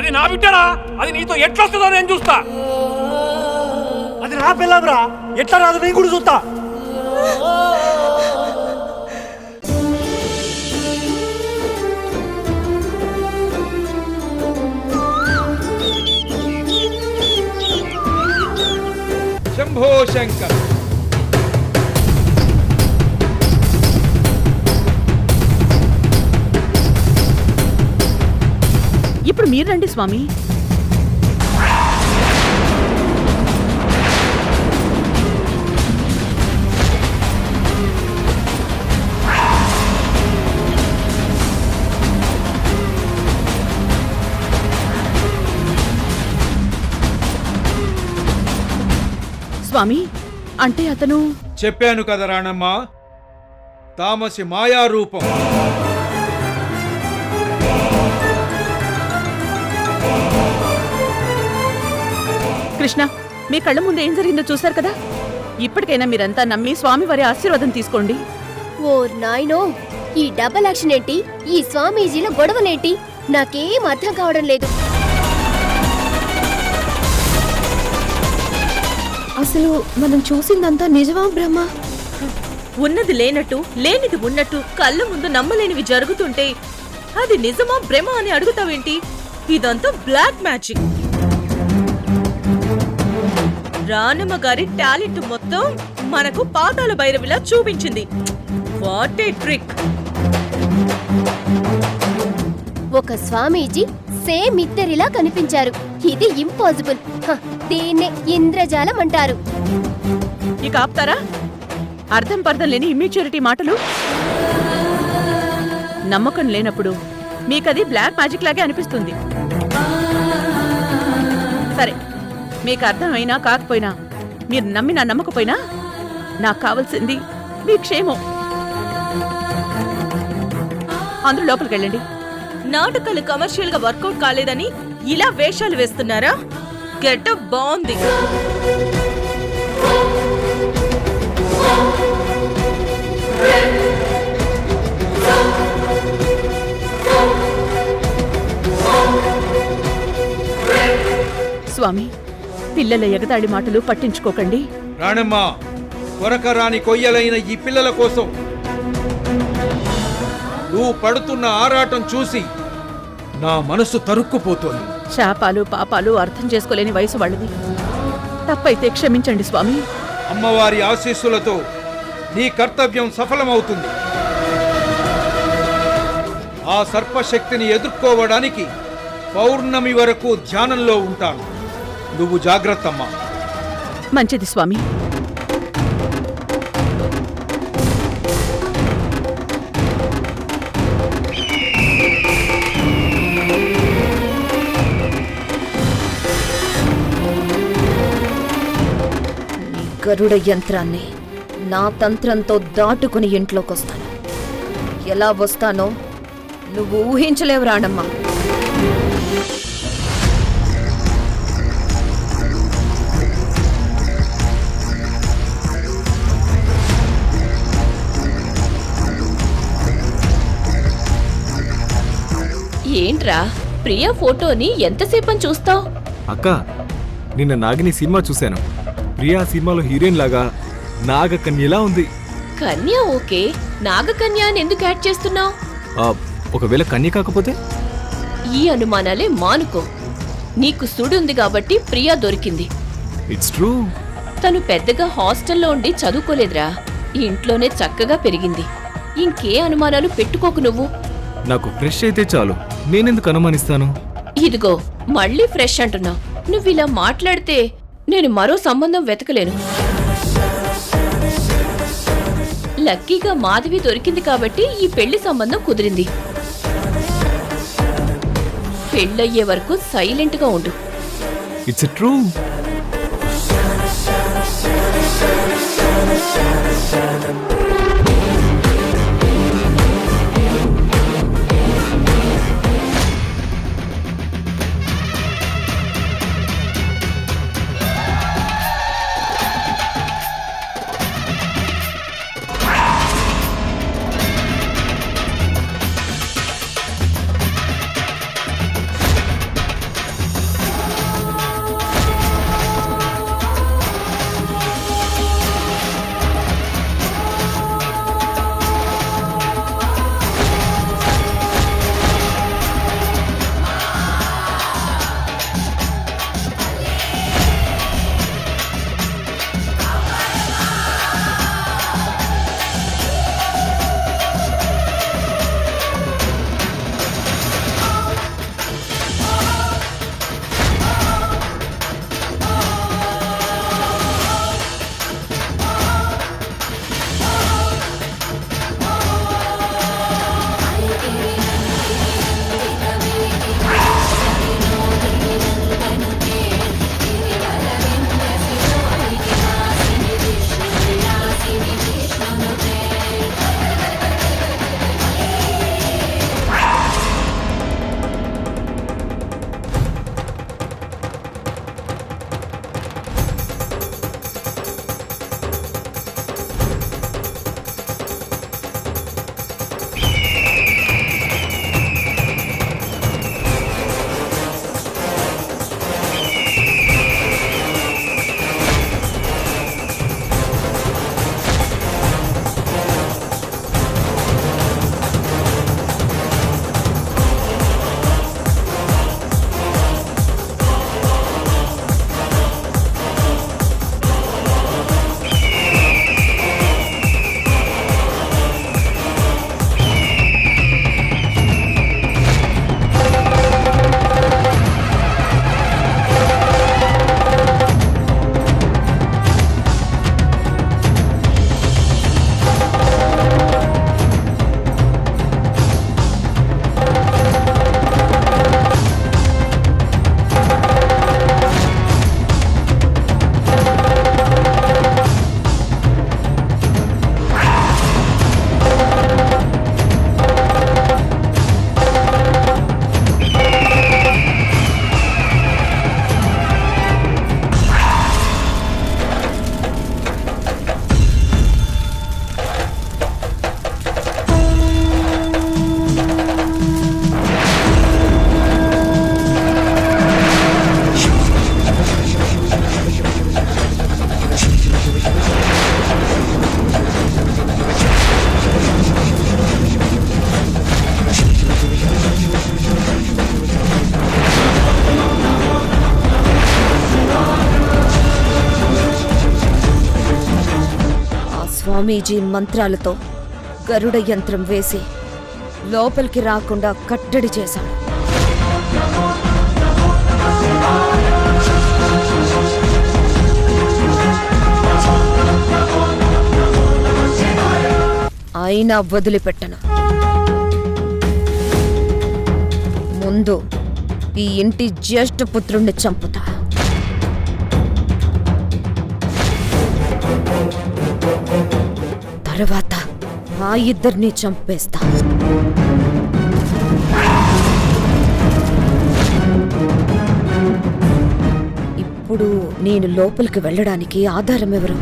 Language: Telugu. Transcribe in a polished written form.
అది నా బిడ్డరా, అది నీతో ఎట్లొస్తుందో నేను చూస్తా. అది నా పిల్లరా, ఎట్లా రాదు నేను కూడా చూస్తా. శంభో శంకర్. ఇప్పుడు మీరు రండి స్వామి. స్వామి, అంటే అతను... చెప్పాను కదా రాణమ్మ, తామసి మాయారూపం. కృష్ణ, మీ కళ్ళ ముందు ఏం జరిగిందో చూశారు కదా. ఇప్పటికైనా మీరంతా నమ్మి స్వామివారి ఆశీర్వాదం తీసుకోండి. ఓ నాయనో, ఈ డబల్ యాక్షన్ ఏంటి, ఈ స్వామీజీల గొడవలేంటి, నాకేం అర్థం కావడం లేదు. అసలు మనం చూసిందంతా నిజమా బ్రహ్మ? ఉన్నది లేనట్టు, లేనిది ఉన్నట్టు కళ్ళ ముందు నమ్మలేనివి జరుగుతుంటే అది నిజమా భ్రమ అని అడుగుతావేంటి? ఇదంతా బ్లాక్ మ్యాజిక్. రానమ్మ గారి టాలెంట్ మొత్తం మనకు పాతాళ భైరవిలా చూపించింది. What a trick! ఒక స్వామీజీ సేమ్ ఇద్దరిలా కనిపించారు. ఇది ఇంపాసిబుల్. దీన్నే ఇంద్రజాలం అంటారు. ఇక ఆపుతారా? అర్థం పర్థం లేని ఇమ్యూచురిటీ మాటలు. నమ్మకం లేనప్పుడు మీకది బ్లాక్ మ్యాజిక్ లాగే అనిపిస్తుంది. సరే, మీకు అర్థమైనా కాకపోయినా, మీరు నమ్మినా నమ్మకపోయినా, నాకు కావాల్సింది మీ క్షేమం. అందరూ లోపలికి వెళ్ళండి. నాటకాలు కమర్షియల్ గా వర్కౌట్ కాలేదని ఇలా వేషాలు వేస్తున్నారా? గెటప్ బాగుంది. స్వామి, పిల్లల ఎగతాళి మాటలు పట్టించుకోకండి. రాణమ్మ, కొరకరాని కొయ్యలైన ఈ పిల్లల కోసం నువ్వు పడుతున్న ఆరాటం చూసి నా మనసు తరుక్కుపోతోంది. శాపాలు పాపాలు అర్థం చేసుకోలేని వయసు వాళ్ళది. తప్పైతే క్షమించండి స్వామి. అమ్మవారి ఆశీస్సులతో నీ కర్తవ్యం సఫలమవుతుంది. ఆ సర్పశక్తిని ఎదుర్కోవడానికి పౌర్ణమి వరకు ధ్యానంలో ఉంటాను. నువ్వు జాగ్రత్తమ్మా. మంచిది స్వామి. గరుడ యంత్రాన్ని నా తంత్రంతో దాటుకుని ఇంట్లోకొస్తాను. ఎలా వస్తానో నువ్వు ఊహించలేవు రాణమ్మ. ఏంట్రా, ప్రియా ఫోటోని ఎంతసేపని చూస్తావు? అక్క, నిన్న నాగిని సినిమా చూశాను. ప్రియా సినిమాలో హీరోయిన్ లాగా నాగకన్యలా ఉంది. కన్య ఓకే, నాగకన్య అని ఎందుకు యాడ్ చేస్తున్నావు? ఒకవేళ కన్య కాకపోతే? ఈ అనుమానాలే మానుకో. నీకు సుడుంది కాబట్టి ప్రియా దొరికింది. It's true. తను పెద్దగా హాస్టల్లో ఉండి చదువుకోలేదురా, ఈ ఇంట్లోనే చక్కగా పెరిగింది. ఇంకే అనుమానాలు పెట్టుకోకు నువ్వు. నాకు ఫ్రెష్ అయితే చాలు, నేనెందుకు అనుమానిస్తాను? ఇదిగో మళ్ళీ ఫ్రెష్ అంటున్నావు. నువ్విలా మాట్లాడితే నేను మరో సంబంధం వెతకలేను. లక్కీగా మాధవి దొరికింది కాబట్టి ఈ పెళ్లి సంబంధం కుదిరింది. పెళ్ళయ్యే వరకు సైలెంట్ గా ఉండు. It's true. స్వామీజీ మంత్రాలతో గరుడ యంత్రం వేసి లోపలికి రాకుండా కట్టడి చేశాడు. అయినా వదిలిపెట్టను. ముందు ఈ ఇంటి జ్యేష్ఠపుత్రుణ్ణి చంపుతా. తర్వాత ఆ ఇద్దరిని చంపేస్తా. ఇప్పుడు నేను లోపలికి వెళ్ళడానికి ఆధారం ఎవరు?